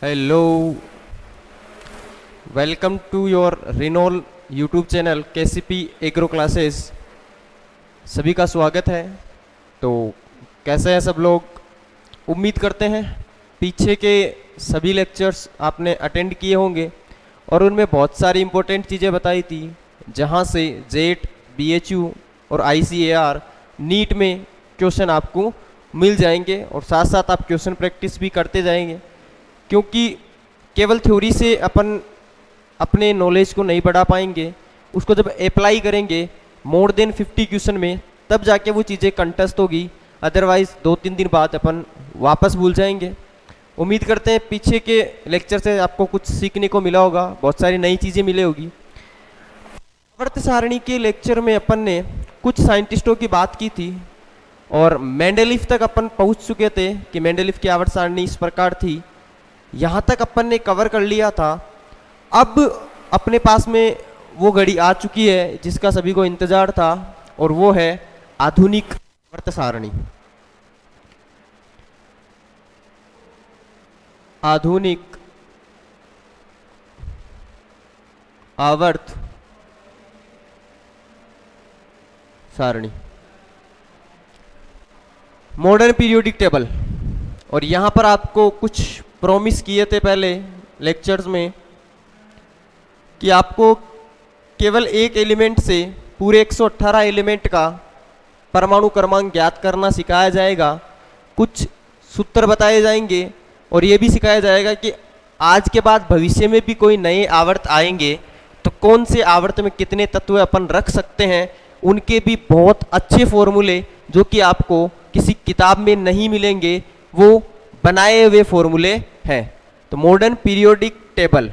Hello, welcome to your Renol YouTube channel KCP agro classes. सभी का स्वागत है। तो कैसे हैं सब लोग? उम्मीद करते हैं पीछे के सभी लेक्चर्स आपने अटेंड किए होंगे और उनमें बहुत सारी इम्पोर्टेंट चीज़ें बताई थी, जहां से जेट, BHU और ICAR नीट में क्वेश्चन आपको मिल जाएंगे और साथ साथ आप क्वेश्चन प्रैक्टिस भी करते जाएंगे, क्योंकि केवल थ्योरी से अपन अपने नॉलेज को नहीं बढ़ा पाएंगे। उसको जब अप्लाई करेंगे मोर देन 50 क्वेश्चन में, तब जाके वो चीज़ें कंटेस्ट होगी। अदरवाइज 2-3 दिन बाद अपन वापस भूल जाएंगे। उम्मीद करते हैं पीछे के लेक्चर से आपको कुछ सीखने को मिला होगा, बहुत सारी नई चीज़ें मिले होगी। आवर्त सारणी के लेक्चर में अपन ने कुछ साइंटिस्टों की बात की थी और मेंडेलीफ तक अपन पहुंच चुके थे कि मेंडेलीफ की आवर्त सारणी इस प्रकार थी। यहाँ तक अपन ने कवर कर लिया था। अब अपने पास में वो घड़ी आ चुकी है जिसका सभी को इंतजार था, और वो है आधुनिक आवर्त सारणी। आधुनिक आवर्त सारणी, मॉडर्न पीरियोडिक टेबल। और यहाँ पर आपको कुछ प्रॉमिस किए थे पहले लेक्चर्स में कि आपको केवल एक एलिमेंट से पूरे 118 एलिमेंट का परमाणु क्रमांक ज्ञात करना सिखाया जाएगा। कुछ सूत्र बताए जाएंगे और ये भी सिखाया जाएगा कि आज के बाद भविष्य में भी कोई नए आवर्त आएंगे तो कौन से आवर्त में कितने तत्व अपन रख सकते हैं। उनके भी बहुत अच्छे फॉर्मूले जो कि आपको किसी किताब में नहीं मिलेंगे, वो बनाए हुए फॉर्मूले हैं। तो मॉडर्न पीरियोडिक टेबल।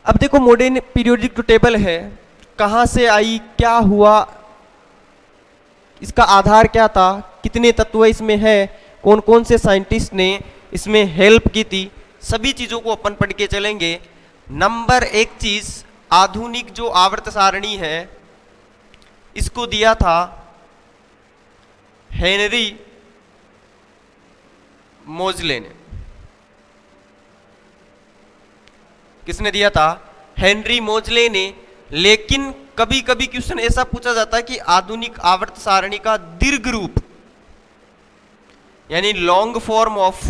अब देखो, मॉडर्न पीरियोडिक जो टेबल है कहाँ से आई, क्या हुआ, इसका आधार क्या था, कितने तत्व इसमें है, कौन कौन से साइंटिस्ट ने इसमें हेल्प की थी, सभी चीजों को अपन पढ़ के चलेंगे। नंबर एक चीज, आधुनिक जो आवर्त सारणी है इसको दिया था हेनरी मोजले ने। किसने दिया था? हेनरी मोजले ने। लेकिन कभी कभी क्वेश्चन ऐसा पूछा जाता है कि आधुनिक आवर्त सारणी का दीर्घ रूप यानी long form of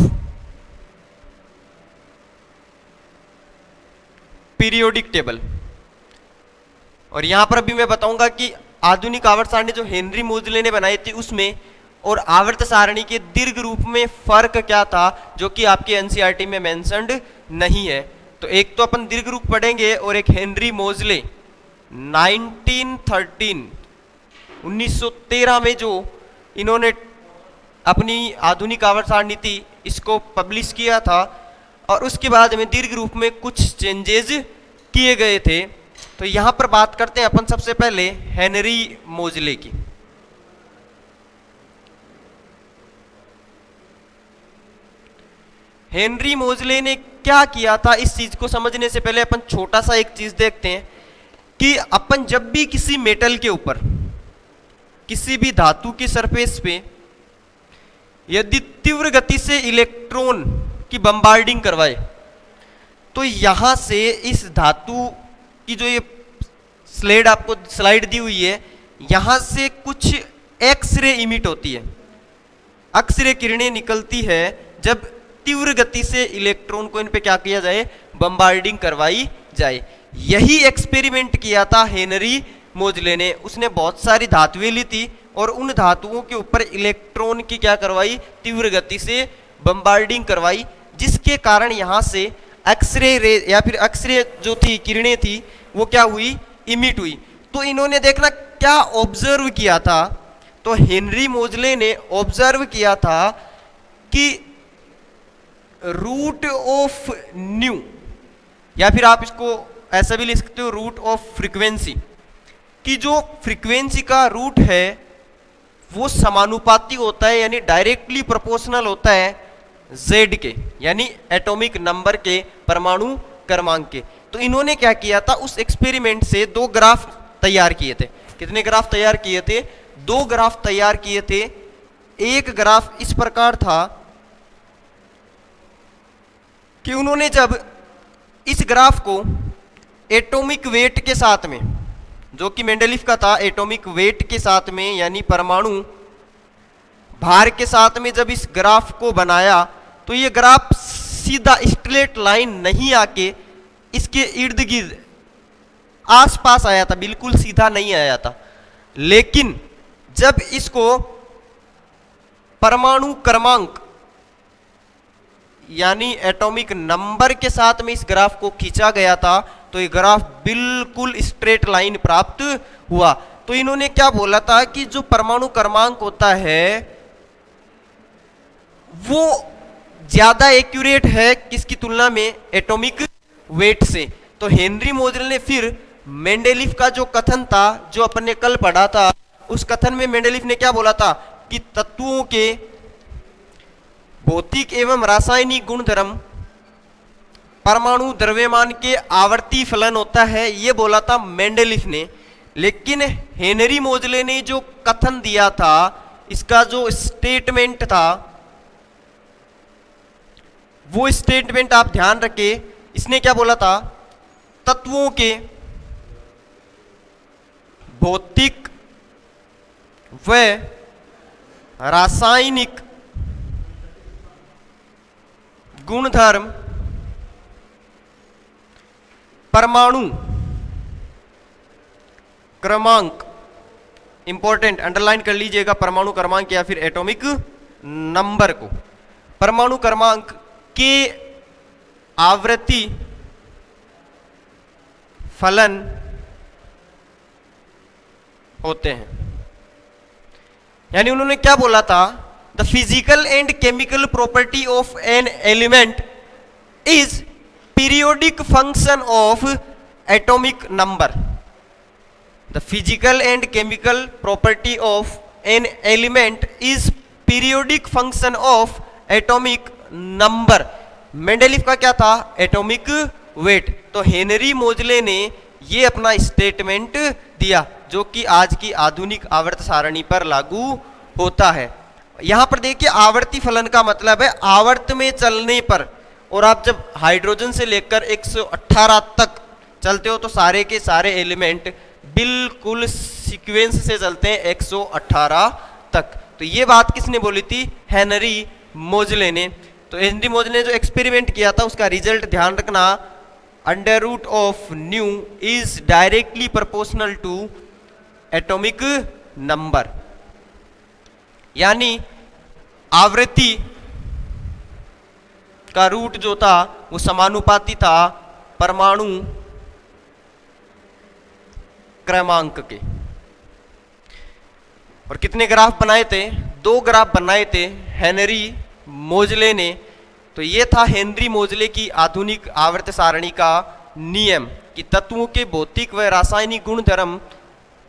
periodic table. और यहां पर अभी मैं बताऊंगा कि आधुनिक आवर्त सारणी जो हेनरी मोजले ने बनाई थी उसमें और आवर्त सारणी के दीर्घ रूप में फर्क क्या था, जो कि आपके एनसीईआरटी में मेंशन्ड नहीं है। तो एक तो अपन दीर्घ रूप पढ़ेंगे और एक हेनरी मोजले 1913 में जो इन्होंने अपनी आधुनिक आवर्त सारणी थी इसको पब्लिश किया था, और उसके बाद में दीर्घ रूप में कुछ चेंजेस किए गए थे। तो यहां पर बात करते हैं अपन सबसे पहले हेनरी मोजले की। हेनरी मोजले ने क्या किया था, इस चीज को समझने से पहले अपन छोटा सा एक चीज देखते हैं कि अपन जब भी किसी मेटल के ऊपर, किसी भी धातु की सरफेस पे यदि तीव्र गति से इलेक्ट्रॉन की बम्बार्डिंग करवाए तो यहां से इस धातु की जो ये स्लाइड आपको स्लाइड दी हुई है, यहां से कुछ एक्सरे इमिट होती है, एक्सरे किरणें निकलती है जब तीव्र गति से इलेक्ट्रॉन को इन पे क्या किया जाए, बम्बार्डिंग करवाई जाए। यही एक्सपेरिमेंट किया था हेनरी मोजले ने। उसने बहुत सारी धातुएं ली थी और उन धातुओं के ऊपर इलेक्ट्रॉन की क्या करवाई, तीव्र गति से बम्बार्डिंग करवाई, जिसके कारण यहां से एक्सरे रे या फिर एक्सरे जो थी किरणें थी वो क्या हुई, इमिट हुई। तो इन्होंने देखना क्या ऑब्जर्व किया था, तो हेनरी मोजले ने ऑब्जर्व किया था कि रूट ऑफ न्यू, या फिर आप इसको ऐसा भी लिख सकते हो रूट ऑफ फ्रीक्वेंसी, कि जो फ्रीक्वेंसी का रूट है वो समानुपाती होता है, यानी डायरेक्टली प्रोपोर्शनल होता है z के, यानी एटॉमिक नंबर के, परमाणु क्रमांक के। तो इन्होंने क्या किया था, उस एक्सपेरिमेंट से 2 ग्राफ तैयार किए थे। कितने ग्राफ तैयार किए थे? 2 ग्राफ तैयार किए थे। एक ग्राफ इस प्रकार था कि उन्होंने जब इस ग्राफ को एटॉमिक वेट के साथ में, जो कि मेंडलीफ का था, एटॉमिक वेट के साथ में यानी परमाणु भार के साथ में जब इस ग्राफ को बनाया तो ये ग्राफ सीधा स्ट्रेट लाइन नहीं आके इसके इर्द गिर्द आसपास आया था, बिल्कुल सीधा नहीं आया था। लेकिन जब इसको परमाणु क्रमांक यानी एटॉमिक नंबर के साथ में इस ग्राफ को खींचा गया था तो ये ग्राफ बिल्कुल स्ट्रेट लाइन प्राप्त हुआ। तो इन्होंने क्या बोला था कि जो परमाणु क्रमांक होता है वो ज्यादा एक्यूरेट है किसकी तुलना में, एटॉमिक वेट से। तो हेनरी मोजले ने फिर मेंडलीफ का जो कथन था, जो अपन ने कल पढ़ा था, उस कथन में मेंडलीफ ने क्या बोला था कि तत्वों के भौतिक एवं रासायनिक गुणधर्म परमाणु द्रव्यमान के आवर्ती फलन होता है, ये बोला था मेंडलीफ ने। लेकिन हेनरी मोजले ने जो कथन दिया था, इसका जो स्टेटमेंट था, वो स्टेटमेंट आप ध्यान रखें। इसने क्या बोला था, तत्वों के भौतिक व रासायनिक गुणधर्म परमाणु क्रमांक, इंपॉर्टेंट अंडरलाइन कर लीजिएगा, परमाणु क्रमांक या फिर एटॉमिक नंबर को, परमाणु क्रमांक के आवृत्ति फलन होते हैं। यानी उन्होंने क्या बोला था, the physical and chemical property of an element is periodic function of atomic number. The physical and chemical property of an element is periodic function of atomic number. Mendeleev का क्या था, एटॉमिक वेट। तो Henry मोजले ने ये अपना statement दिया जो कि आज की आधुनिक आवर्त सारणी पर लागू होता है। यहां पर देखिए आवर्ती फलन का मतलब है आवर्त में चलने पर, और आप जब हाइड्रोजन से लेकर 118 तक चलते हो तो सारे के सारे एलिमेंट बिल्कुल सीक्वेंस से चलते हैं 118 तक। तो ये बात किसने बोली थी, हेनरी मोजले ने। तो हेनरी मोजले ने जो एक्सपेरिमेंट किया था उसका रिजल्ट ध्यान रखना, under root of nu is directly proportional to atomic number, यानी आवृत्ति का रूट जो था वो समानुपाती था परमाणु क्रमांक के। और कितने ग्राफ बनाए थे, 2 ग्राफ बनाए थे हेनरी मोजले ने। तो ये था हेनरी मोजले की आधुनिक आवर्त सारणी का नियम कि तत्वों के भौतिक व रासायनिक गुणधर्म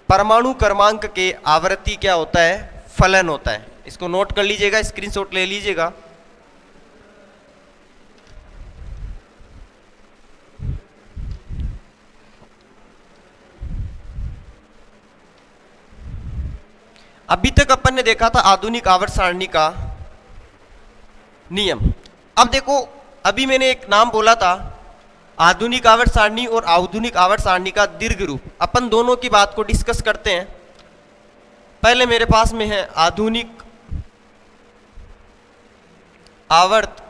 परमाणु क्रमांक के आवृत्ति क्या होता है, फलन होता है। इसको नोट कर लीजिएगा, स्क्रीनशॉट ले लीजिएगा। अभी तक अपन ने देखा था आधुनिक आवर्त सारणी का नियम। अब देखो, अभी मैंने एक नाम बोला था आधुनिक आवर्त सारणी और आधुनिक आवर्त सारणी का दीर्घ रूप। अपन दोनों की बात को डिस्कस करते हैं। पहले मेरे पास में है आधुनिक आवर्त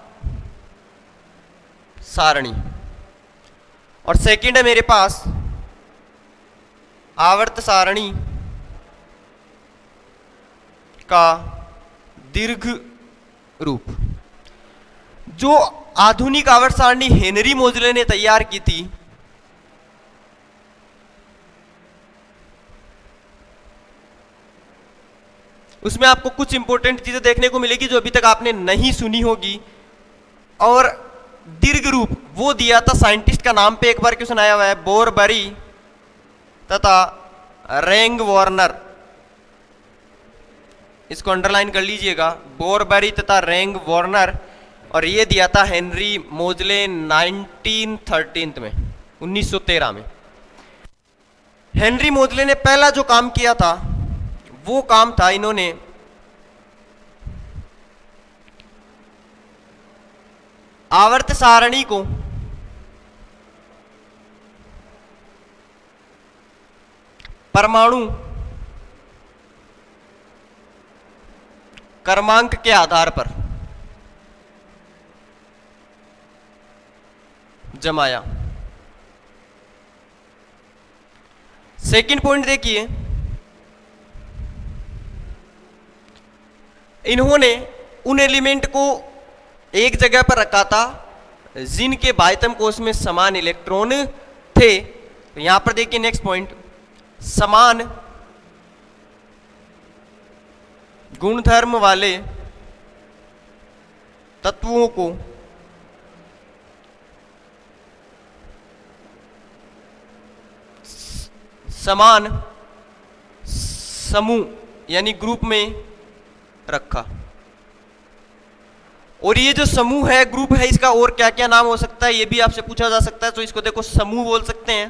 सारणी और सेकंड है मेरे पास आवर्त सारणी का दीर्घ रूप। जो आधुनिक आवर्त सारणी हेनरी मोजले ने तैयार की थी, उसमें आपको कुछ इंपॉर्टेंट चीजें देखने को मिलेगी जो अभी तक आपने नहीं सुनी होगी। और दीर्घ रूप वो दिया था साइंटिस्ट का नाम पे एक बार क्वेश्चन आया हुआ है, बोरबरी तथा रेंग वार्नर। इसको अंडरलाइन कर लीजिएगा, बोरबरी तथा रेंग वार्नर। और ये दिया था हेनरी मोजले 1913 में, 1913 में। हेनरी मोजले ने पहला जो काम किया था वो काम था, इन्होंने आवर्त सारणी को परमाणु क्रमांक के आधार पर जमाया। सेकंड पॉइंट देखिए, इन्होंने उन एलिमेंट को एक जगह पर रखा था जिनके बाह्यतम कोश में समान इलेक्ट्रॉन थे। तो यहां पर देखिए नेक्स्ट पॉइंट, समान गुणधर्म वाले तत्वों को समान समूह यानी ग्रुप में रखा। और ये जो समूह है, ग्रुप है, इसका और क्या क्या नाम हो सकता है ये भी आपसे पूछा जा सकता है। तो इसको देखो समूह बोल सकते हैं,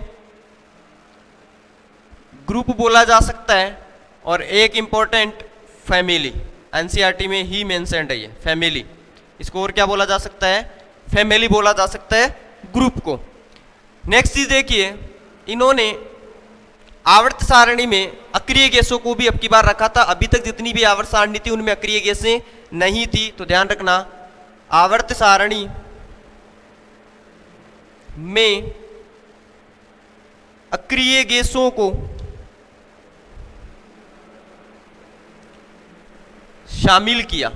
ग्रुप बोला जा सकता है, और एक इंपॉर्टेंट फैमिली, एनसीईआरटी में ही मेंशन्ड है ये फैमिली। इसको और क्या बोला जा सकता है? फैमिली बोला जा सकता है ग्रुप को। नेक्स्ट चीज देखिए, इन्होंने आवर्त सारणी में अक्रिय गैसों को भी अब की बार रखा था। अभी तक जितनी भी आवर्त सारणी थी उनमें अक्रिय गैसें नहीं थी, तो ध्यान रखना आवर्त सारणी में अक्रिय गैसों को शामिल किया।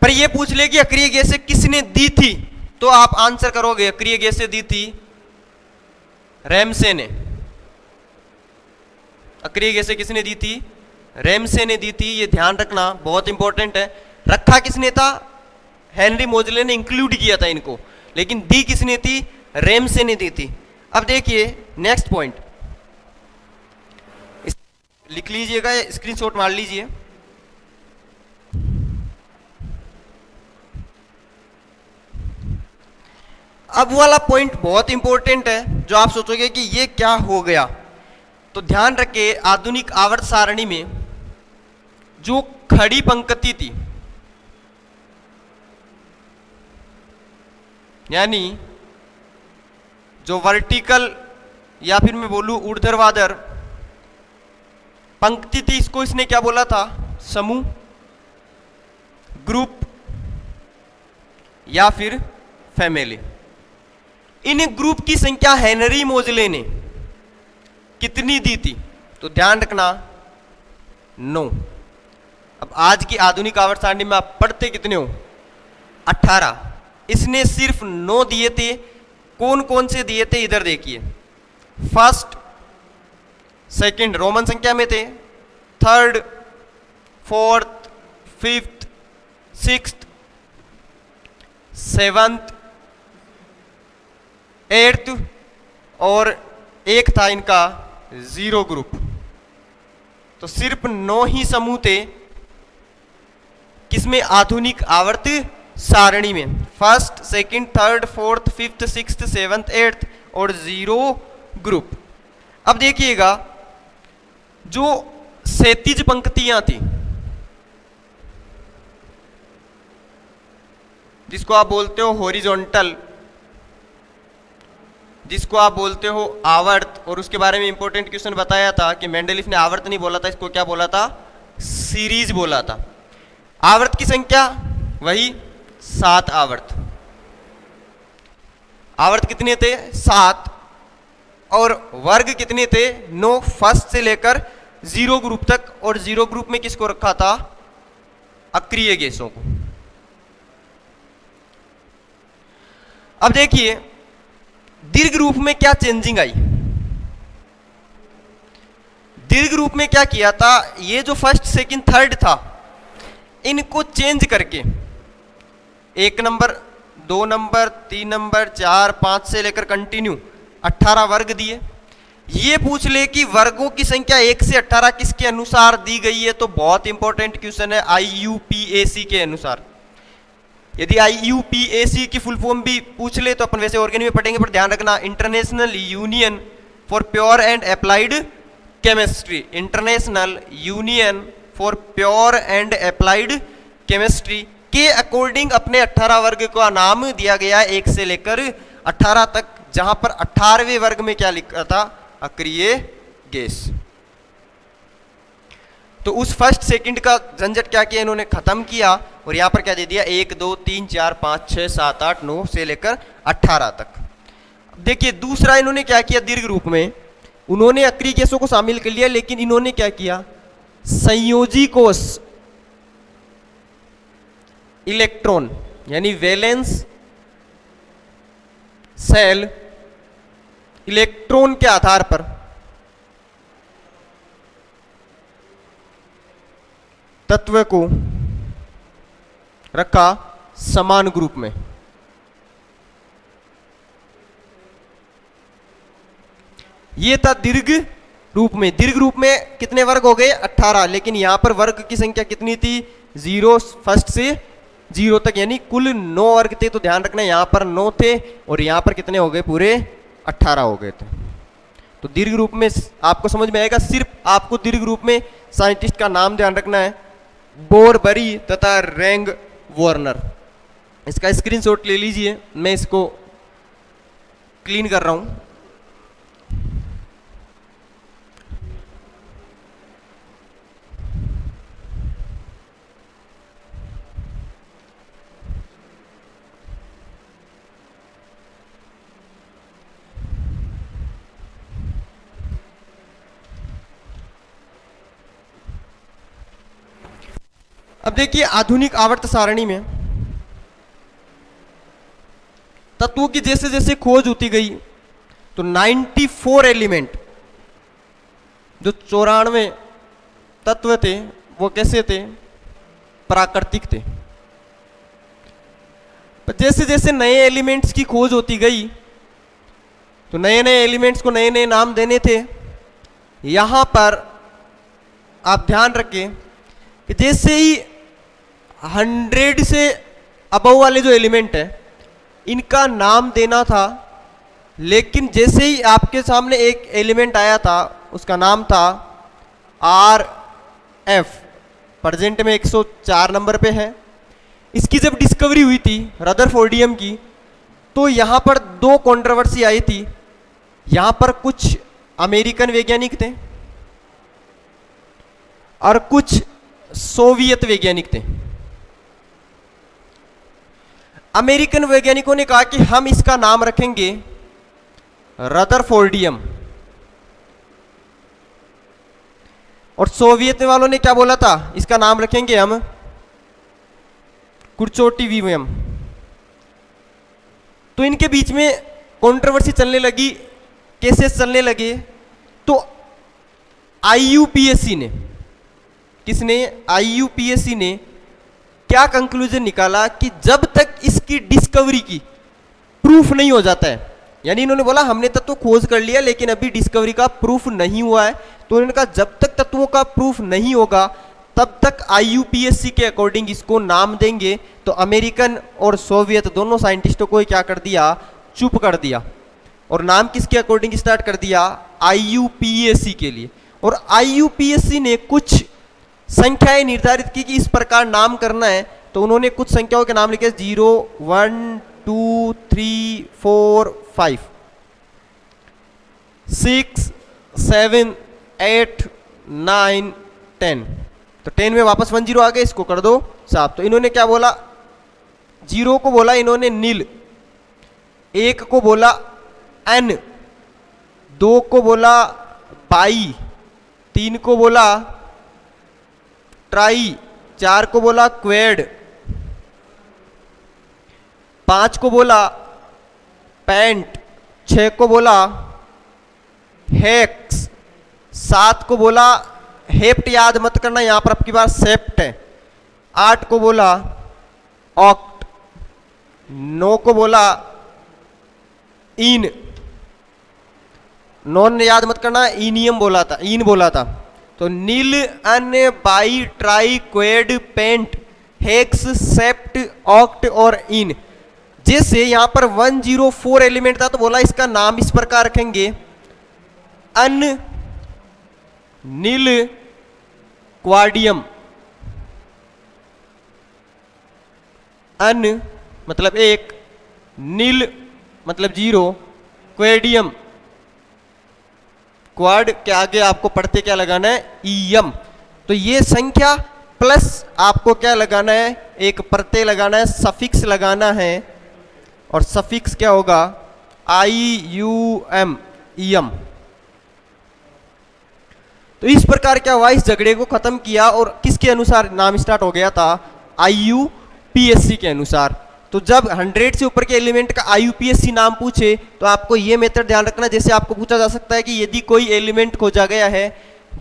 पर यह पूछ ले कि अक्रिय गैसें किसने दी थी, तो आप आंसर करोगे अक्रिय गैसें दी थी रैमसे ने। अक्रिय गैसें किसने दी थी? रैमसे ने दी थी। ये ध्यान रखना, बहुत इंपॉर्टेंट है। रखा किसने था? हेनरी मोजले ने इंक्लूड किया था इनको, लेकिन दी किसने थी? रैमसे ने दी थी। अब देखिए नेक्स्ट पॉइंट, लिख लीजिएगा, स्क्रीनशॉट मार लीजिए। अब वाला पॉइंट बहुत इंपॉर्टेंट है, जो आप सोचोगे कि ये क्या हो गया। तो ध्यान रखिए, आधुनिक आवर्त सारणी में जो खड़ी पंक्ति थी, यानी जो वर्टिकल या फिर मैं बोलूं ऊर्ध्वाधर पंक्ति थी, इसको इसने क्या बोला था? समूह, ग्रुप या फिर फैमिली। इन ग्रुप की संख्या हेनरी मोजले ने कितनी दी थी? तो ध्यान रखना 9। अब आज की आधुनिक आवर्त सारणी में आप पढ़ते कितने हो? 18। इसने सिर्फ 9 दिए थे। कौन कौन से दिए थे इधर देखिए। फर्स्ट, सेकंड रोमन संख्या में थे, third, fourth, fifth, sixth, seventh, eighth, और एक था इनका जीरो ग्रुप। तो सिर्फ 9 ही समूह थे किसमें? आधुनिक आवर्त सारणी में। First, second, third, fourth, fifth, sixth, seventh, eighth और जीरो ग्रुप। अब देखिएगा, जो क्षैतिज पंक्तियां थी, जिसको आप बोलते हो हॉरिजॉन्टल, जिसको आप बोलते हो आवर्त, और उसके बारे में इंपॉर्टेंट क्वेश्चन बताया था कि मेंडलीफ ने आवर्त नहीं बोला था, इसको क्या बोला था? सीरीज बोला था। आवर्त की संख्या वही 7 आवर्त। आवर्त कितने थे? 7। और वर्ग कितने थे? 9। फर्स्ट से लेकर जीरो ग्रुप तक। और जीरो ग्रुप में किसको रखा था? अक्रिय गैसों को। अब देखिए दीर्घ रूप में क्या चेंजिंग आई। दीर्घ रूप में क्या किया था? ये जो फर्स्ट, सेकंड, थर्ड था, इनको चेंज करके 1 नंबर, 2 नंबर, 3 नंबर, 4, 5 से लेकर कंटिन्यू 18 वर्ग दिए। ये पूछ ले कि वर्गों की संख्या 1 से 18 किसके अनुसार दी गई है, तो बहुत इंपॉर्टेंट क्वेश्चन है, IUPAC के अनुसार। यदि IUPAC की फुल फॉर्म भी पूछ ले तो अपन वैसे ऑर्गेनिक में पढ़ेंगे, पर ध्यान रखना international union for pure and applied chemistry. International union for pure and applied chemistry के अकॉर्डिंग अपने 18 वर्ग का नाम दिया गया 1 से लेकर 18 तक, जहां पर 18वें वर्ग में क्या लिखा था, अक्रिय गैस। तो उस फर्स्ट सेकंड का झंझट क्या किया इन्होंने, खत्म किया, और यहां पर क्या दे दिया 1 2 3 4 5 6 7 8 9 से लेकर 18 तक। देखिए दूसरा इन्होंने क्या किया, दीर्घ रूप में उन्होंने अक्रिय गैसों को शामिल कर लिया, लेकिन इन्होंने क्या किया, संयोजी कोष इलेक्ट्रॉन यानी वैलेंस सेल इलेक्ट्रॉन के आधार पर तत्व को रखा समान ग्रुप में। ये था दीर्घ रूप में। दीर्घ रूप में कितने वर्ग हो गए, 18, लेकिन यहां पर वर्ग की संख्या कितनी थी, 0 फर्स्ट से 0 तक, यानी कुल 9 वर्ग थे। तो ध्यान रखना यहां पर 9 थे और यहां पर कितने हो गए, पूरे 18 हो गए थे। तो दीर्घ रूप में आपको समझ में आएगा। सिर्फ आपको दीर्घ रूप में साइंटिस्ट का नाम ध्यान रखना है, बोरबरी तथा रैंग वार्नर। इसका स्क्रीनशॉट ले लीजिए, मैं इसको क्लीन कर रहा हूं। अब देखिए आधुनिक आवर्त सारणी में तत्वों की जैसे जैसे खोज होती गई तो 94 एलिमेंट, जो 94 तत्व थे, वो कैसे थे, प्राकृतिक थे। पर जैसे जैसे नए एलिमेंट्स की खोज होती गई तो नए नए एलिमेंट्स को नए नए नाम देने थे। यहां पर आप ध्यान रखें कि जैसे ही 100 से अबव वाले जो एलिमेंट है इनका नाम देना था, लेकिन जैसे ही आपके सामने एक एलिमेंट आया था उसका नाम था RF, प्रेजेंट में 104 नंबर पे है। इसकी जब डिस्कवरी हुई थी रदरफोर्डियम की, तो यहां पर 2 कंट्रोवर्सी आई थी। यहां पर कुछ अमेरिकन वैज्ञानिक थे और कुछ सोवियत वैज्ञानिक थे। अमेरिकन वैज्ञानिकों ने कहा कि हम इसका नाम रखेंगे रदरफोर्डियम, और सोवियत वालों ने क्या बोला था, इसका नाम रखेंगे हम कुर्चोटिवियम। तो इनके बीच में कंट्रोवर्सी चलने लगी, केसेस चलने लगे। तो IUPAC ने, किसने, IUPAC ने क्या कंक्लूजन निकाला कि जब तक इसकी डिस्कवरी की प्रूफ नहीं हो जाता है, यानी इन्होंने बोला हमने तत्व खोज कर लिया लेकिन अभी डिस्कवरी का प्रूफ नहीं हुआ है, तो उन्होंने कहा जब तक तत्वों का प्रूफ नहीं होगा तब तक IUPAC के अकॉर्डिंग इसको नाम देंगे। तो अमेरिकन और सोवियत दोनों साइंटिस्टों को क्या कर दिया, चुप कर दिया, और नाम किसके अकॉर्डिंग स्टार्ट कर दिया, IUPAC के लिए। और IUPAC ने कुछ संख्याएं निर्धारित की कि इस प्रकार नाम करना है, तो उन्होंने कुछ संख्याओं के नाम लिखे 0 1 2 3 4 5 6 7 8 9 10। तो 10 में वापस 1 0 आ गए, इसको कर दो साफ। तो इन्होंने क्या बोला, 0 को बोला इन्होंने नील, 1 को बोला N, 2 को बोला बाई, 3 को बोला ट्राई, 4 को बोला क्वेड, 5 को बोला पेंट, 6 को बोला हेक्स, 7 को बोला हेप्ट, याद मत करना यहां पर आपकी बार सेप्ट है, 8 को बोला ऑक्ट, 9 को बोला इन, नॉन याद मत करना, इनियम बोला था, इन बोला था। तो nil, un, bi, tri, quad, pent, hex, sept, oct और इन। जैसे यहां पर 104 एलिमेंट था तो बोला इसका नाम इस प्रकार रखेंगे, अन नील क्वाडियम, अन मतलब एक, नील मतलब जीरो, क्वेडियम, क्वाड के आगे आपको पढ़ते क्या लगाना है, ईयम। तो ये संख्या प्लस आपको क्या लगाना है, एक प्रत्यय लगाना है, सफिक्स लगाना है, और सफिक्स क्या होगा, आई यू एम, ईयम। तो इस प्रकार क्या हुआ, इस झगड़े को खत्म किया, और किसके अनुसार नाम स्टार्ट हो गया था, IUPAC के अनुसार। तो जब 100 से ऊपर के एलिमेंट का IUPAC नाम पूछे तो आपको ये मेथड ध्यान रखना, जैसे आपको पूछा जा सकता है कि यदि कोई एलिमेंट खोजा गया है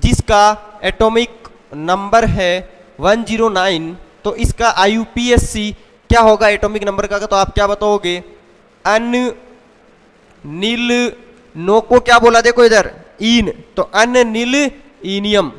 जिसका एटॉमिक नंबर है 109, तो इसका IUPAC क्या होगा एटॉमिक नंबर का, तो आप क्या बताओगे, अन नील, नो को क्या बोला देखो इधर, इन, तो अन नील इनियम।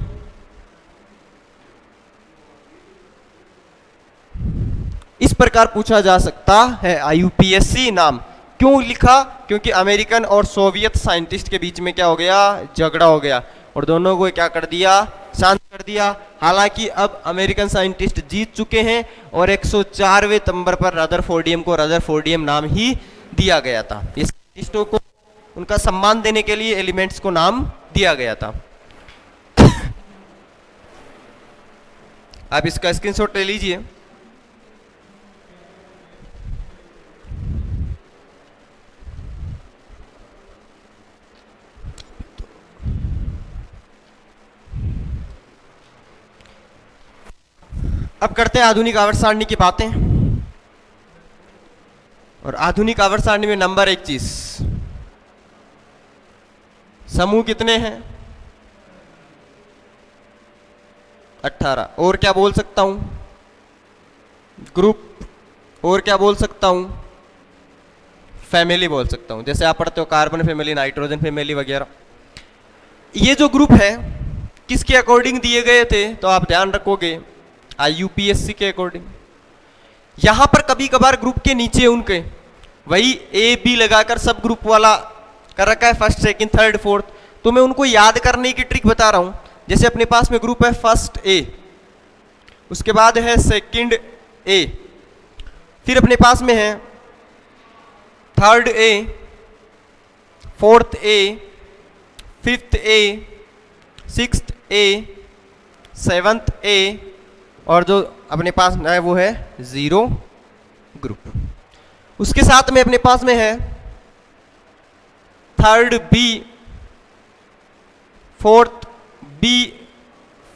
इस प्रकार पूछा जा सकता है IUPAC नाम। क्यों लिखा, क्योंकि अमेरिकन और सोवियत साइंटिस्ट के बीच में क्या हो गया, झगड़ा हो गया, और दोनों को क्या कर दिया, शांत कर दिया। हालांकि अब अमेरिकन साइंटिस्ट जीत चुके हैं, और 104वें नंबर पर रदरफोर्डियम को रदरफोर्डियम नाम ही दिया गया था। इस साइंटिस्टों को उनका सम्मान देने के लिए एलिमेंट्स को नाम दिया गया था। आप इसका स्क्रीनशॉट ले लीजिए। अब करते हैं आधुनिक आवर्त सारणी की बातें। और आधुनिक आवर्त सारणी में नंबर एक चीज, समूह कितने हैं, 18। और क्या बोल सकता हूं, ग्रुप, और क्या बोल सकता हूं, फैमिली बोल सकता हूं। जैसे आप पढ़ते हो कार्बन फैमिली, नाइट्रोजन फैमिली वगैरह। ये जो ग्रुप है किसके अकॉर्डिंग दिए गए थे, तो आप ध्यान रखोगे IUPAC के अकॉर्डिंग। यहां पर कभी कभार ग्रुप के नीचे उनके वही A B लगाकर सब ग्रुप वाला कर रखा है, फर्स्ट सेकंड थर्ड फोर्थ, तो मैं उनको याद करने की ट्रिक बता रहा हूं। जैसे अपने पास में ग्रुप है फर्स्ट A, उसके बाद है सेकंड A, फिर अपने पास में है third A, fourth A, fifth A, sixth A, seventh A, और जो अपने पास है वो है 0 ग्रुप। उसके साथ में अपने पास में है third B, fourth B,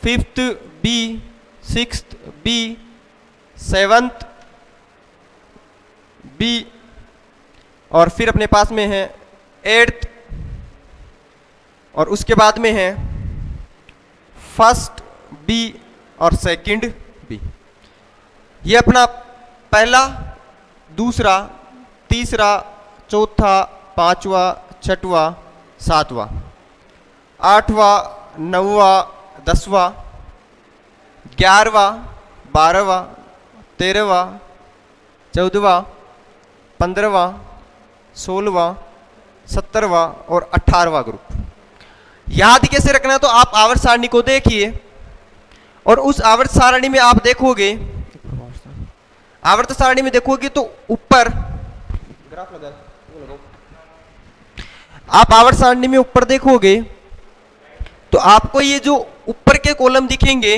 fifth B, sixth B, seventh B, और फिर अपने पास में है एट्थ, और उसके बाद में है फर्स्ट B और सेकंड B। ये अपना पहला, दूसरा, तीसरा, चौथा, पांचवा, छठवा, सातवां, आठवां, नौवां, 10वां, 11वां, 12वां, 13वां, 14वां, 15वां, 16वां, 17वां और 18वां ग्रुप। याद कैसे रखना है, तो आप आवर्त सारणी को देखिए, और उस आवर्त सारणी में आप देखोगे, आवर्त सारणी में देखोगे तो ऊपर ग्राफ लगा, आप आवर्त सारणी में ऊपर देखोगे तो आपको ये जो ऊपर के कॉलम दिखेंगे,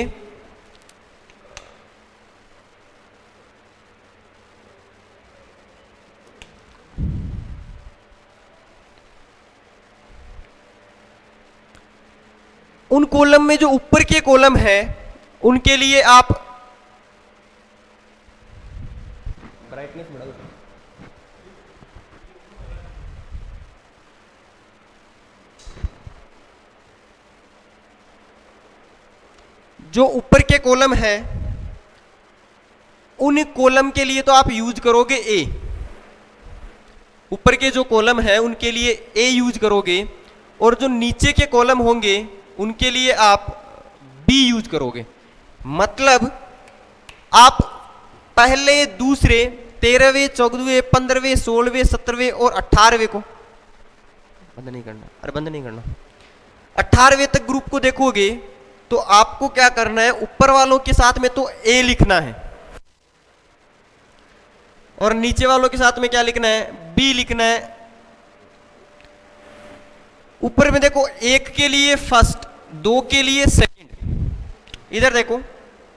उन कॉलम में जो ऊपर के कॉलम है उनके लिए आप ब्राइटनेस बढ़ा दो। जो ऊपर के कॉलम है उन कॉलम के लिए तो आप यूज करोगे ए, ऊपर के जो कॉलम है उनके लिए ए यूज करोगे, और जो नीचे के कॉलम होंगे उनके लिए आप बी यूज करोगे। मतलब आप पहले, दूसरे, 13वें, 14वें, 15वें, 16वें, 17वें और 18वें को बंद नहीं करना, अरे बंद नहीं करना, 18वें तक ग्रुप को देखोगे तो आपको क्या करना है, ऊपर वालों के साथ में तो ए लिखना है, और नीचे वालों के साथ में क्या लिखना है, बी लिखना है। ऊपर में देखो, एक के लिए फर्स्ट, दो के लिए सेकंड, इधर देखो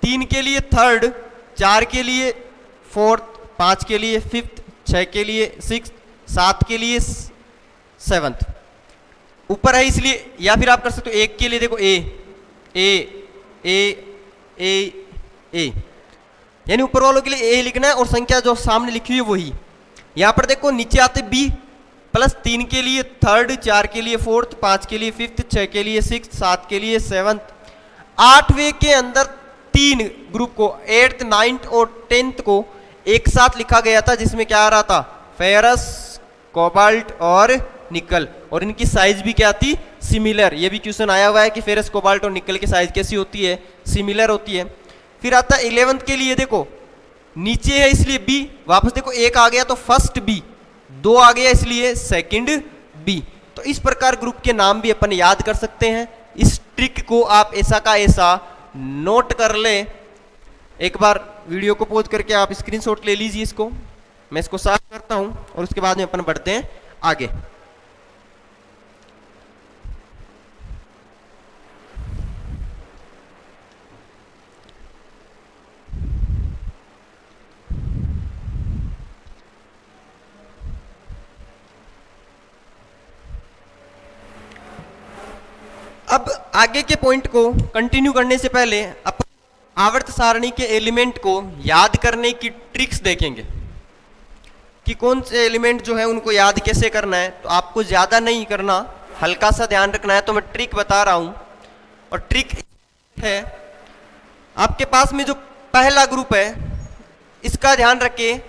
तीन के लिए थर्ड, चार के लिए फोर्थ, पांच के लिए फिफ्थ, छह के लिए सिक्स, सात के लिए सेवंथ। ऊपर है इसलिए, या फिर आप कर सकते हो एक के लिए देखो ए ए ए ए ए, यानी ऊपर वालों के लिए ए लिखना है और संख्या जो सामने लिखी हुई है वही। यहां पर देखो नीचे आते बी प्लस, तीन के लिए थर्ड, चार के लिए फोर्थ, पांच के लिए फिफ्थ, छह के लिए सिक्स, सात के लिए सेवंथ। आठवें के अंदर तीन ग्रुप को, एट्थ, नाइन्थ और टेंथ को एक साथ लिखा गया था, जिसमें क्या आ रहा था, फेरस, कोबाल्ट और निकल, और इनकी साइज भी क्या थी, सिमिलर। ये भी क्वेश्चन आया हुआ है कि फेरस, कोबाल्ट और निकल की साइज कैसी होती है, सिमिलर होती है। फिर आता है 11th के लिए, देखो नीचे है इसलिए बी, वापस देखो एक आ गया तो फर्स्ट बी, दो आ गया इसलिए सेकंड बी। तो इस प्रकार ग्रुप के नाम भी अपन याद कर सकते हैं। इस ट्रिक को आप ऐसा का ऐसा नोट कर ले। एक बार वीडियो को पॉज करके आप स्क्रीनशॉट ले लीजिए इसको, मैं इसको साफ करता हूं और उसके बाद में अपन बढ़ते हैं आगे। अब आगे के पॉइंट को कंटिन्यू करने से पहले अपन आवर्त सारणी के एलिमेंट को याद करने की ट्रिक्स देखेंगे कि कौन से एलिमेंट जो है उनको याद कैसे करना है। तो आपको ज़्यादा नहीं करना, हल्का सा ध्यान रखना है। तो मैं ट्रिक बता रहा हूं, और ट्रिक है आपके पास में जो पहला ग्रुप है इसका ध्यान रखें।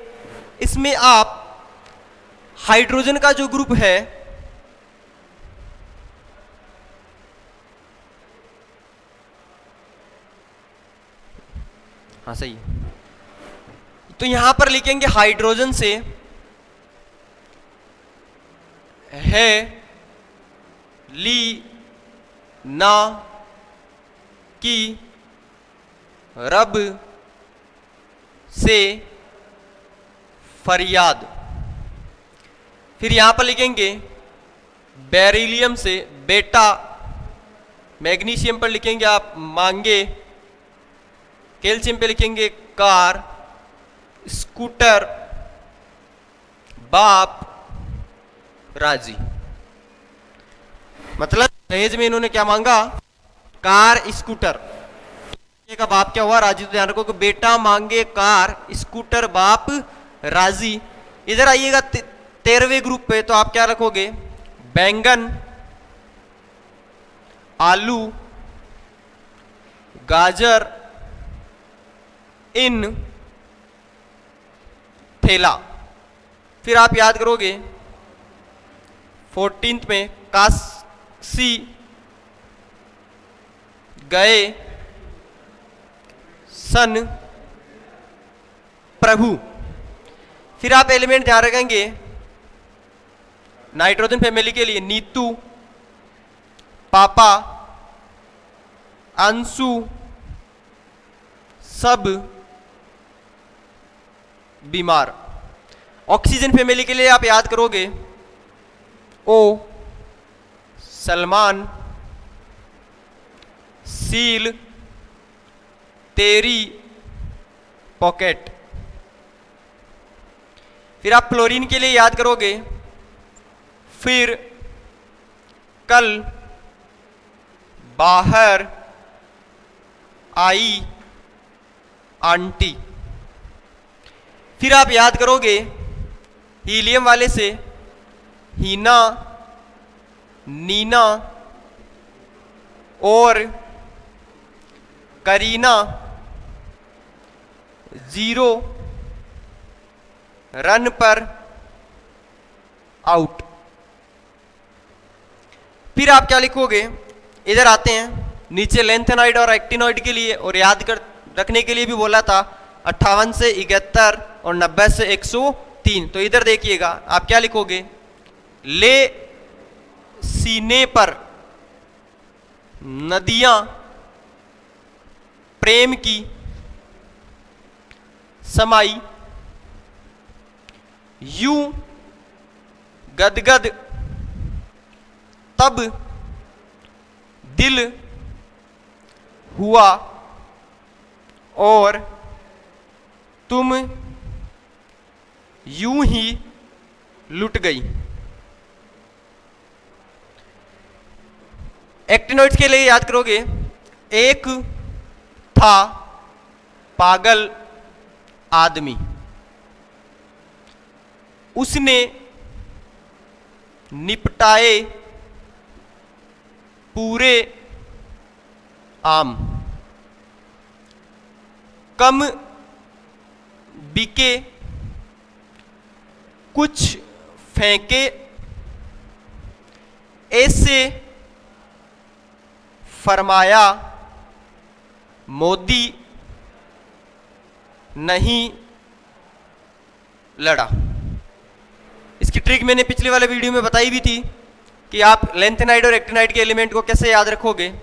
इसमें आप हाइड्रोजन का जो ग्रुप है, हाँ सही, तो यहां पर लिखेंगे हाइड्रोजन से है ली ना की रब से फरियाद। फिर यहां पर लिखेंगे बेरिलियम से बेटा, मैग्नीशियम पर लिखेंगे आप मांगे, कैल्शियम पे लिखेंगे कार, स्कूटर, बाप, राजी। मतलब दहेज में इन्होंने क्या मांगा, कार, स्कूटर। का बाप क्या हुआ, राजी। तो ध्यान रखो कि बेटा मांगे कार, स्कूटर, बाप, राजी। इधर आइएगा 13वें ग्रुप पे, तो आप क्या रखोगे, बैंगन, आलू, गाजर, इन, थैला। फिर आप याद करोगे 14th में काशी गए सन प्रभु। फिर आप एलिमेंट ध्यान रखेंगे नाइट्रोजन फैमिली के लिए नीतू, पापा, अंशु, सब बीमार। ऑक्सीजन फैमिली के लिए आप याद करोगे ओ, सलमान, सील, तेरी, पॉकेट। फिर आप फ्लोरीन के लिए याद करोगे फिर, कल, बाहर, आई, आंटी। फिर आप याद करोगे हीलियम वाले से हीना, नीना और करीना, जीरो, रन पर, आउट। फिर आप क्या लिखोगे, इधर आते हैं नीचे लेंथेनॉइड और एक्टिनॉइड के लिए, और याद कर रखने के लिए भी बोला था 58 से 71 और 90 से 103। तो इधर देखिएगा आप क्या लिखोगे, ले सीने पर नदियां प्रेम की समाई, यूं गदगद तब दिल हुआ और तुम यूं ही लुट गई। एक्टिनोइड्स के लिए याद करोगे, एक था पागल आदमी, उसने निपटाए पूरे आम, कम बिके कुछ फेंके, ऐसे फरमाया मोदी नहीं लड़ा। इसकी ट्रिक मैंने पिछले वाले वीडियो में बताई भी थी कि आप लेंथेनाइड और एक्टिनाइड के एलिमेंट को कैसे याद रखोगे।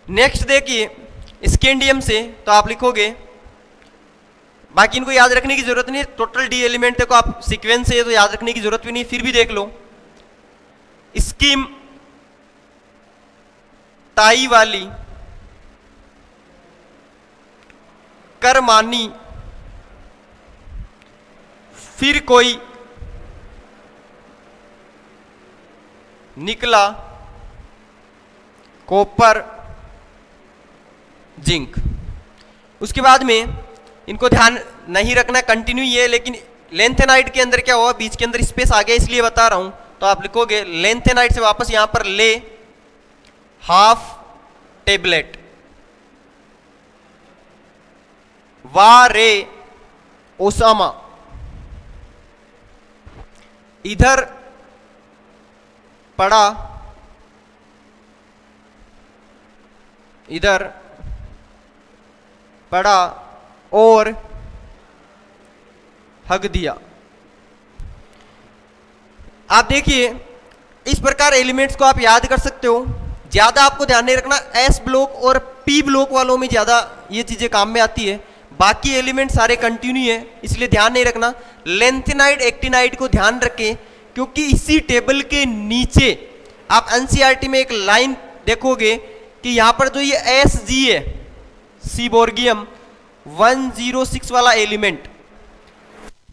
नेक्स्ट देखिए, स्कैंडियम से तो आप लिखोगे, बाकी इनको याद रखने की जरूरत नहीं, टोटल डी एलिमेंट को आप सीक्वेंस है तो याद रखने की जरूरत भी नहीं, फिर भी देख लो। स्कीम टाई वाली, करमानी, फिर कोई निकला कॉपर जिंक। उसके बाद में इनको ध्यान नहीं रखना, कंटिन्यू ये, लेकिन लेंथेनाइड के अंदर क्या हुआ, बीच के अंदर स्पेस आ गया इसलिए बता रहा हूं। तो आप लिखोगे लेंथेनाइड से वापस यहां पर ले हाफ टेबलेट, वारे ओसामा, इधर पड़ा इधर पड़ा और हग दिया। आप देखिए, इस प्रकार एलिमेंट्स को आप याद कर सकते हो। ज्यादा आपको ध्यान नहीं रखना, एस ब्लॉक और पी ब्लॉक वालों में ज्यादा ये चीजें काम में आती है, बाकी एलिमेंट सारे कंटिन्यू है इसलिए ध्यान नहीं रखना। लेंथेनाइड एक्टिनाइड को ध्यान रखें, क्योंकि इसी टेबल के नीचे आप एनसीईआरटी में एक लाइन देखोगे कि यहां पर जो ये एस जी है, सीबोर्गियम 106 वाला एलिमेंट,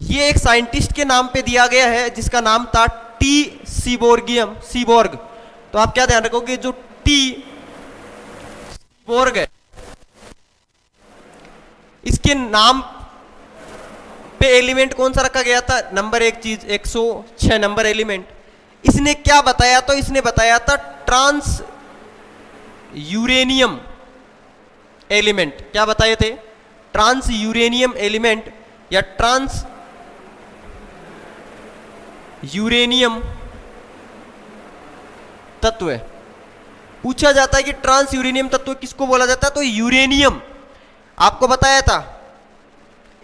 ये एक साइंटिस्ट के नाम पे दिया गया है जिसका नाम था टी सीबोर्गियम, सीबोर्ग। तो आप क्या ध्यान रखोगे, जो टी सीबोर्ग है इसके नाम पे एलिमेंट कौन सा रखा गया था, नंबर एक चीज 106 नंबर एलिमेंट। इसने क्या बताया, तो इसने बताया था ट्रांस यूरेनियम एलिमेंट। क्या बताए थे, ट्रांस यूरेनियम एलिमेंट या ट्रांस यूरेनियम तत्व है। पूछा जाता है कि ट्रांस यूरेनियम तत्व किसको बोला जाता है, तो यूरेनियम। आपको बताया था,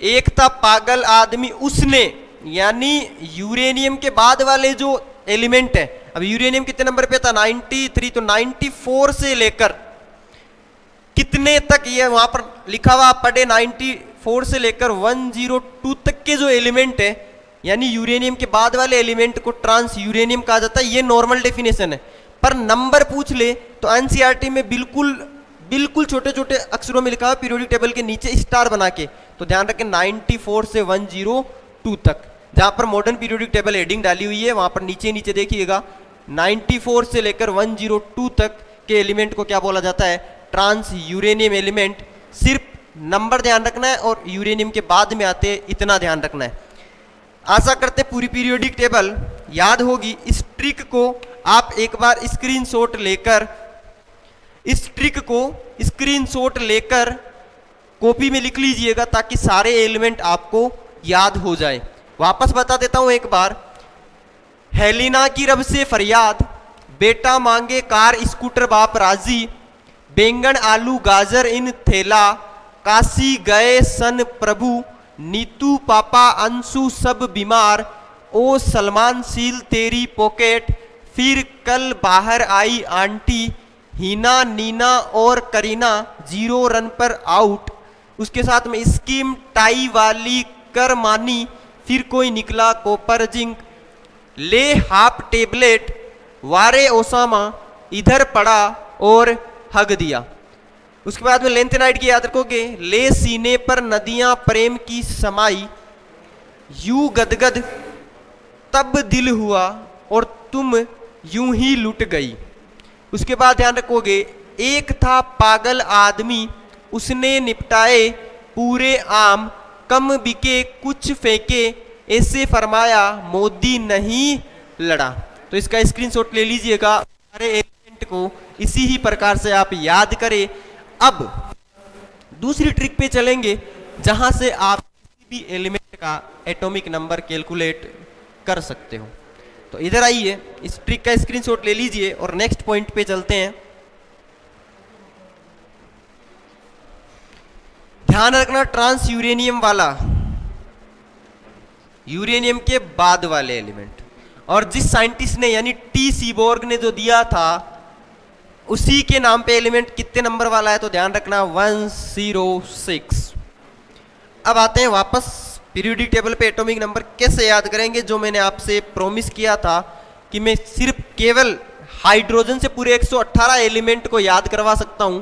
एक था पागल आदमी, उसने, यानी यूरेनियम के बाद वाले जो एलिमेंट है, अब यूरेनियम कितने नंबर पे था, 93, तो 94 से लेकर कितने तक, ये वहां पर लिखा हुआ आप पढ़े, 94 से लेकर 102 तक के जो एलिमेंट है, यानी यूरेनियम के बाद वाले एलिमेंट को ट्रांस यूरेनियम कहा जाता है। ये नॉर्मल डेफिनेशन है, पर नंबर पूछ ले तो एनसीईआरटी में बिल्कुल छोटे छोटे अक्षरों में लिखा हुआ पीरियोडिक टेबल के नीचे स्टार बना के। तो ध्यान रखें 94 से 102 तक, जहां पर मॉडर्न पीरियोडिक टेबल हेडिंग डाली हुई है वहां पर नीचे देखिएगा 94 से लेकर 102 तक के एलिमेंट को क्या बोला जाता है, ट्रांस यूरेनियम एलिमेंट। सिर्फ नंबर ध्यान रखना है और यूरेनियम के बाद में आते इतना ध्यान रखना है। आशा करते पूरी पीरियोडिक टेबल याद होगी। इस ट्रिक को आप एक बार स्क्रीनशॉट लेकर कॉपी में लिख लीजिएगा ताकि सारे एलिमेंट आपको याद हो जाए। वापस बता देता हूं एक बार, हेलिना की रब से फरियाद, बेटा मांगे कार स्कूटर बाप राजी, बैंगन आलू गाजर इन थैला, काशी गए सन प्रभु, नीतू पापा अंशु सब बीमार, ओ सलमान सील तेरी पॉकेट, फिर कल बाहर आई आंटी, हीना नीना और करीना 0 रन पर आउट। उसके साथ में स्कीम टाई वाली कर मानी, फिर कोई निकला कॉपर जिंक, ले हाफ टेबलेट, वारे ओसामा, इधर पड़ा और हग दिया। उसके बाद में लेंथेनाइट की याद रखोगे, ले सीने पर नदियां प्रेम की समाई, यू गदगद तब दिल हुआ और तुम यूं ही लुट गई। उसके बाद ध्यान रखोगे, एक था पागल आदमी, उसने निपटाए पूरे आम, कम बिके कुछ फेंके, ऐसे फरमाया मोदी नहीं लड़ा। तो इसका स्क्रीनशॉट ले लीजिएगा, सारे एलिमेंट को इसी ही प्रकार से आप याद करें। अब दूसरी ट्रिक पे चलेंगे, जहां से आप किसी भी एलिमेंट का एटॉमिक नंबर कैलकुलेट कर सकते हो। तो इधर आइए, इस ट्रिक का स्क्रीनशॉट ले लीजिए और नेक्स्ट पॉइंट पे चलते हैं। ध्यान रखना, ट्रांस यूरेनियम वाला, यूरेनियम के बाद वाले एलिमेंट, और जिस साइंटिस्ट ने यानी टी सीबोर्ग ने जो दिया था उसी के नाम पे एलिमेंट कितने नंबर वाला है, तो ध्यान रखना 106। अब आते हैं वापस पीरियोडिक टेबल पे एटॉमिक नंबर कैसे याद करेंगे, जो मैंने आपसे प्रॉमिस किया था कि मैं सिर्फ केवल हाइड्रोजन से पूरे 118 एलिमेंट को याद करवा सकता हूं।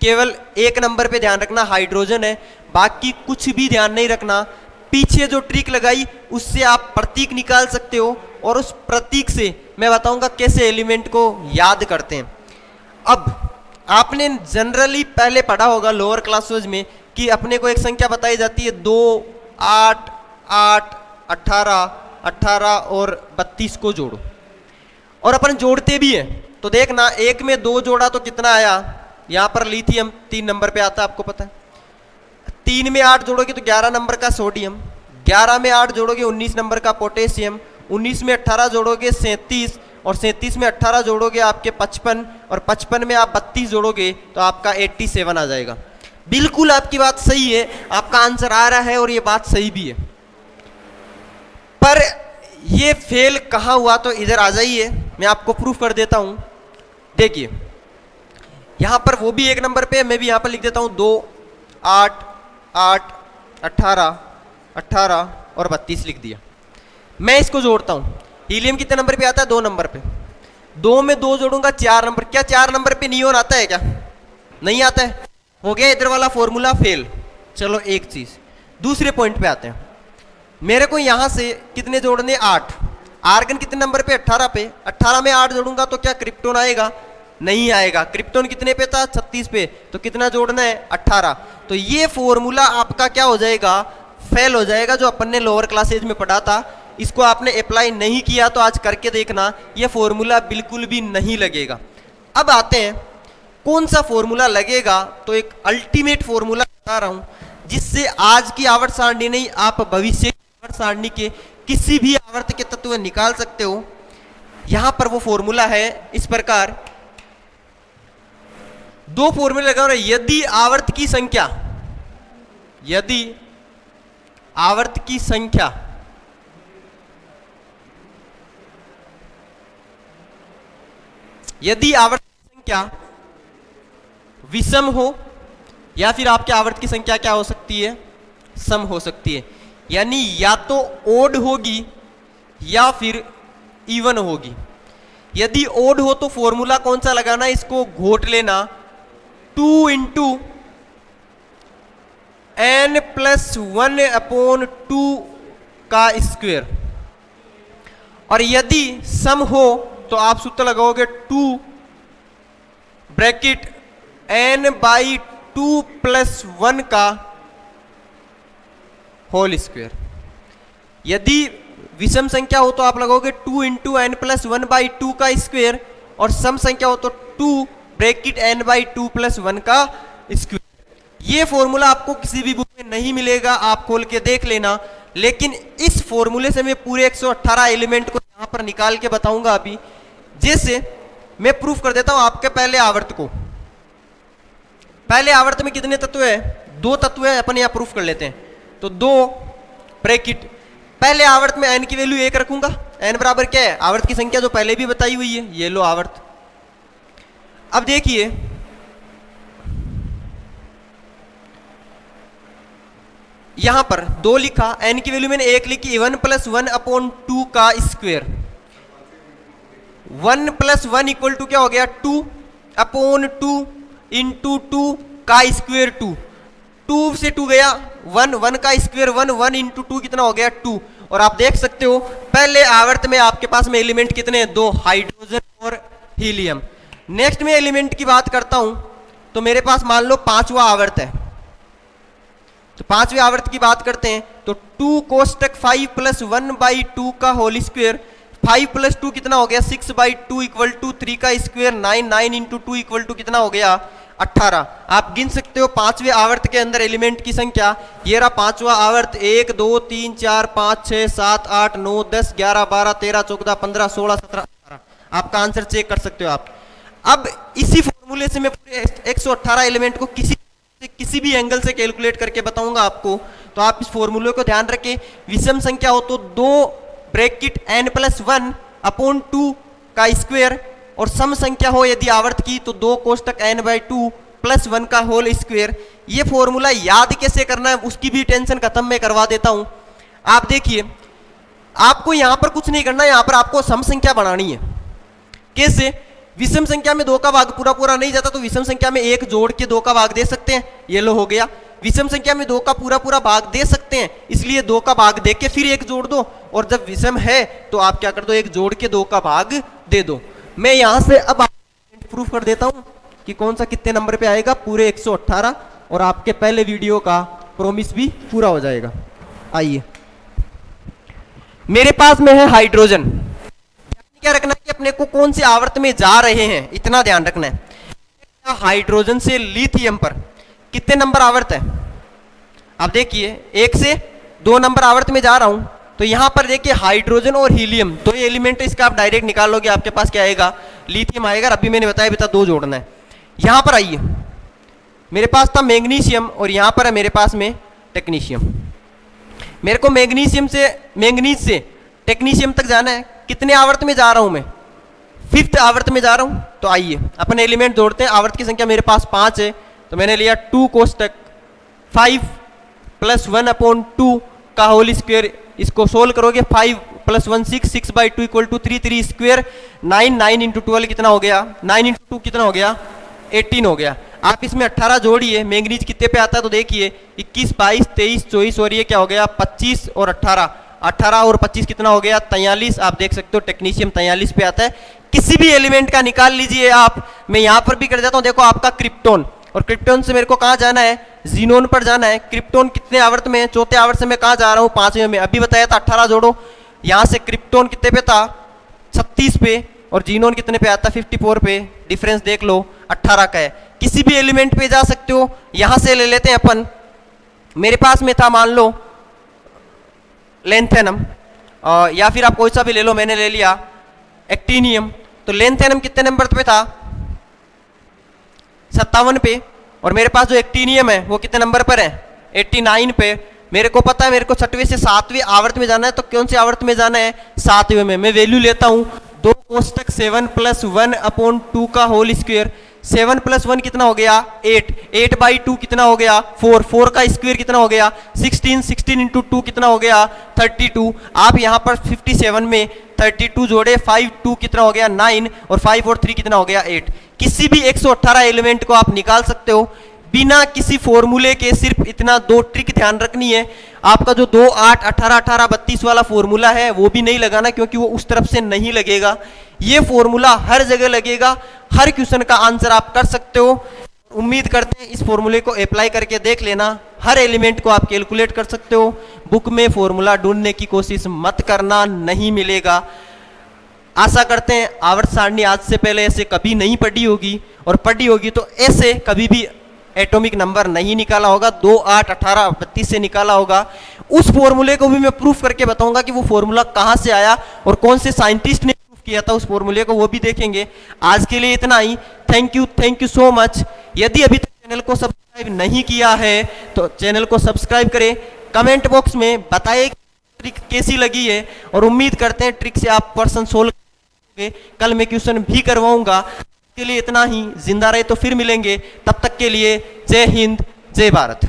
केवल एक नंबर पे ध्यान रखना हाइड्रोजन है, बाकी कुछ भी ध्यान नहीं रखना। पीछे जो ट्रिक लगाई उससे आप प्रतीक निकाल सकते हो, और उस प्रतीक से मैं बताऊंगा कैसे एलिमेंट को याद करते हैं। अब आपने जनरली पहले पढ़ा होगा लोअर क्लासेज में कि अपने को एक संख्या बताई जाती है 2, 8, 8, 18, 18 और 32 को जोड़ो, और अपन जोड़ते भी हैं। तो देखना, एक में 2 जोड़ा तो कितना आया, यहां पर लिथियम 3 नंबर पे आता है, आपको पता है। 3 में 8 जोड़ोगे तो 11 नंबर का सोडियम, 11 में 8 जोड़ोगे 19 नंबर का पोटेशियम, 19 में 18 जोड़ोगे 37, और 37 में 18 जोड़ोगे आपके 55, और 55 में आप 32 जोड़ोगे तो आपका 87 आ जाएगा। बिल्कुल आपकी बात सही है, आपका आंसर आ रहा है और ये बात सही भी है। पर ये फेल कहां हुआ, तो इधर आ जाइए, मैं आपको प्रूफ कर देता हूं। देखिए यहां पर वो भी एक नंबर पे, मैं भी यहां पर लिख देता हूं 2, 8, 8, 18, 18 और 32 लिख दिया। मैं इसको जोड़ता हूं, हीलियम कितने नंबर पे आता है, 2 नंबर पे। 2 में 2 जोड़ूंगा 4 नंबर। क्या 4 नंबर पे नियोन आता है क्या? नहीं आता है, हो गया इधर वाला फॉर्मूला फेल। चलो एक चीज, दूसरे पॉइंट पे आते हैं। मेरे को यहां से कितने जोड़ने, 8। आर्गन कितने नंबर पे, 18 पे। 18 में 8 जोड़ूंगा तो क्या क्रिप्टोन आएगा? नहीं आएगा। क्रिप्टोन कितने पे था, 36 पे, तो कितना जोड़ना है, 18। तो ये फॉर्मूला आपका क्या हो जाएगा, फेल हो जाएगा, जो अपन ने लोअर क्लासेज में पढ़ा था। इसको आपने अप्लाई नहीं किया तो आज करके देखना, ये फॉर्मूला बिल्कुल भी नहीं लगेगा। अब आते हैं कौन सा फॉर्मूला लगेगा, तो एक अल्टीमेट फॉर्मूला बता रहा हूं, जिससे आज की आवर्त सारणी नहीं, आप भविष्य की आवर्त सारणी के किसी भी आवर्त के तत्व निकाल सकते हो। यहां पर वो फॉर्मूला है इस प्रकार, 2 फॉर्मूले लगा रहे। यदि आवर्त की संख्या, यदि आवर्त की संख्या यदि आवर्त की संख्या विषम हो, या फिर आपके आवर्त की संख्या क्या हो सकती है, सम हो सकती है। यानी या तो ओड होगी या फिर इवन होगी। यदि ओड हो तो फॉर्मूला कौन सा लगाना, इसको घोट लेना, 2 इंटू n प्लस 1/2 का स्क्वायर। और यदि सम हो तो आप सूत्र लगाओगे 2 ब्रैकेट n/2 प्लस 1 का होल स्क्वायर। यदि विषम संख्या हो तो आप लगाओगे 2 इंटू n प्लस 1/2 का स्क्वायर, और सम संख्या हो तो 2 ब्रैकेट n/2 प्लस 1 का स्क्वायर। ये फॉर्मूला आपको किसी भी बुक में नहीं मिलेगा, आप खोल के देख लेना। लेकिन इस फॉर्मूले से मैं पूरे 118 एलिमेंट को यहां पर निकाल के बताऊंगा अभी। जैसे मैं प्रूफ कर देता हूं आपके पहले आवर्त को। पहले आवर्त में कितने तत्व है, 2 तत्व है, अपन यहां प्रूफ कर लेते हैं। तो 2 ब्रैकेट, पहले आवर्त में n की वैल्यू 1 रखूंगा। n बराबर क्या है, आवर्त की संख्या जो पहले भी बताई हुई है, ये लो आवर्त। अब देखिए, यहां पर 2 लिखा, n की वैल्यू मैंने 1 लिखी, 1 + 1 अपॉन 2 का स्क्वायर, 1 + 1 इक्वल टू क्या हो गया 2 अपॉन 2 इंटू 2 का स्क्वायर 2, 2 से 2 गया 1, 1 का स्क्वायर 1, 1 इंटू 2 कितना हो गया 2। और आप देख सकते हो पहले आवर्त में आपके पास में एलिमेंट कितने हैं, 2, हाइड्रोजन और हीलियम। नेक्स्ट में एलिमेंट की बात करता हूं तो मेरे पास मान लो 5वां आवर्त है, तो 5वें आवर्त की बात करते हैं तो 2 कोष्टक 5 + 1/2 का होल स्क्वायर, 5 + 2 कितना हो गया 6/2 इक्वल टू 3 का स्क्वायर 9, 9 इंटू 2 इक्वल टू कितना हो गया 18। आप गिन सकते हो 5वें आवर्त के अंदर एलिमेंट की संख्या, ये रहा 5वां आवर्त, 1 2 3 4 5 6 7 8 9 10 11 12 13 14 15 16 17 18। आपका आंसर चेक कर सकते हो आप। अब इसी फॉर्मूले से मैं पूरे 118 एलिमेंट को किसी भी एंगल से कैलकुलेट करके बताऊंगा आपको, तो आप इस फॉर्मूले को ध्यान रखें। विषम संख्या हो तो 2 ब्रैकेट n + 1 अपॉन 2 का स्क्वायर, और सम संख्या हो यदि आवर्त की तो 2 कोष्टक n/2 + 1 का होल स्क्वायर। ये फॉर्मूला याद कैसे करना है उसकी भी टेंशन खत्म मैं करवा देता हूं। आप देखिए, आपको यहां पर कुछ नहीं करना, यहां पर आपको सम संख्या बनानी है। कैसे? विषम संख्या में 2 का भाग पूरा पूरा नहीं जाता तो विषम संख्या में 1 जोड़ के 2 का भाग दे सकते हैं, ये लो हो गया। विषम संख्या में 2 का पूरा पूरा भाग दे सकते हैं, इसलिए 2 का भाग दे के फिर 1 जोड़ दो, और जब विषम है तो आप क्या कर दो 1 जोड़ के 2 का भाग दे दो। मैं यहां से अब प्रूफ कर देता हूं कि कौन सा कितने नंबर पे आएगा, पूरे 118, और आपके पहले वीडियो का प्रॉमिस भी पूरा हो जाएगा। आइए, मेरे पास में है हाइड्रोजन, क्या रखना है कि अपने को कौन से आवर्त में जा रहे हैं इतना ध्यान रखना है। हाइड्रोजन से लिथियम पर कितने नंबर आवर्त है, आप देखिए 1 से 2 नंबर आवर्त में जा रहा हूं, तो यहां पर देखिए हाइड्रोजन और हीलियम 2 एलिमेंट, इसका आप डायरेक्ट निकाल लोगे, आपके पास क्या आएगा लिथियम आएगा। अभी मैंने बताया बेटा 2 जोड़ना है। यहां पर आइए, मेरे पास था मैग्नीशियम और यहां पर है मेरे पास में टेक्नीशियम। मेरे को मैग्नीज से टेक्नीशियम तक जाना है, कितने आवर्त में जा रहा हूं मैं 5th आवर्त में जा रहा हूं। तो आइए अपने एलिमेंट जोड़ते हैं। आवर्त की संख्या मेरे पास 5 है, तो मैंने लिया 2 कोष्टक 5 + 1 अपॉन 2 का होल स्क्वायर, इसको सोल्व करोगे 5 + 1 6, 6/2 इक्वल टू 3, 3 स्क्वायर 9, 9 इंटू 12 कितना हो गया 9 इंटू 2 कितना हो गया 18 हो गया। आप इसमें 18 जोड़िए, मैंगनीज कितने पे आता है तो देखिए 21 22 23 24 और ये क्या हो गया 25 और 18, 18 और 25 कितना हो गया 43। आप देख सकते हो टेक्नीशियम 43 पे आता है। किसी भी एलिमेंट का निकाल लीजिए आप, मैं यहां पर भी कर देता हूं। देखो आपका क्रिप्टोन, और क्रिप्टोन से मेरे को कहां जाना है जीनोन पर जाना है। क्रिप्टोन कितने आवर्त में है, 4थे आवर्त से मैं कहां जा रहा हूं 5वें में। अभी बताया था 18 जोड़ो, यहां से क्रिप्टोन कितने पे था 36 पे, और जीनोन कितने पे आता 54 पे। डिफरेंस देख लो 18 का है। किसी भी एलिमेंट पे जा सकते हो, यहां से ले लेते हैं अपन। मेरे पास में था मान लो लेंथेनम, या फिर आप कोई सा भी ले लो, मैंने ले लिया एक्टिनियम। तो लेंथेनम कितने नंबर पे था 57 पे, और मेरे पास जो एक्टिनियम है वो कितने नंबर पर है 89 पे। मेरे को पता है मेरे को 6वें से 7वें आवर्त में जाना है, तो कौन से आवर्त में जाना है 7वें में। मैं वैल्यू लेता हूं 2 कोष्टक 7 + 1 अपॉन 2 का होल स्क्वायर। 7 + 1 कितना हो गया 8, 8/2 कितना हो गया 4, 4 का स्क्वायर कितना हो गया 16, 16 इंटू 2 कितना हो गया 32। आप यहाँ पर 57 में 32 जोड़े, 5 2 कितना हो गया 9, और 5 और 3 कितना हो गया 8। किसी भी 118 एलिमेंट को आप निकाल सकते हो बिना किसी फॉर्मूले के। सिर्फ इतना 2 ट्रिक ध्यान रखनी है, आपका जो 2 8 18 18 32 वाला फॉर्मूला है वो भी नहीं लगाना, क्योंकि वो उस तरफ से नहीं लगेगा। ये फॉर्मूला हर जगह लगेगा, हर क्वेश्चन का आंसर आप कर सकते हो। उम्मीद करते हैं इस फॉर्मूले को अप्लाई करके देख लेना, हर एलिमेंट को आप कैलकुलेट कर सकते हो। बुक में फॉर्मूला ढूंढने की कोशिश मत करना, नहीं मिलेगा। आशा करते हैं आवर्त सारणी आज से पहले ऐसे कभी नहीं पढ़ी होगी, और पढ़ी होगी तो ऐसे कभी भी एटॉमिक नंबर नहीं निकाला होगा, 2 8 18 32 से निकाला होगा। उस फॉर्मूले को भी मैं प्रूफ करके बताऊंगा कि वो फॉर्मूला कहां से आया और कौन से साइंटिस्ट ने प्रूफ किया था उस फॉर्मूले को, वो भी देखेंगे। आज के लिए इतना ही। Thank you so much. यदि अभी तक चैनल को सब्सक्राइब नहीं किया है तो चैनल को सब्सक्राइब करें, कमेंट बॉक्स में बताइए ट्रिक कैसी लगी है, और उम्मीद करते हैं ट्रिक से आप क्वेश्चन सोल्व करेंगे। कल मैं क्वेश्चन भी करवाऊंगा। के लिए इतना ही। जिंदा रहे तो फिर मिलेंगे, तब तक के लिए जय हिंद जय भारत।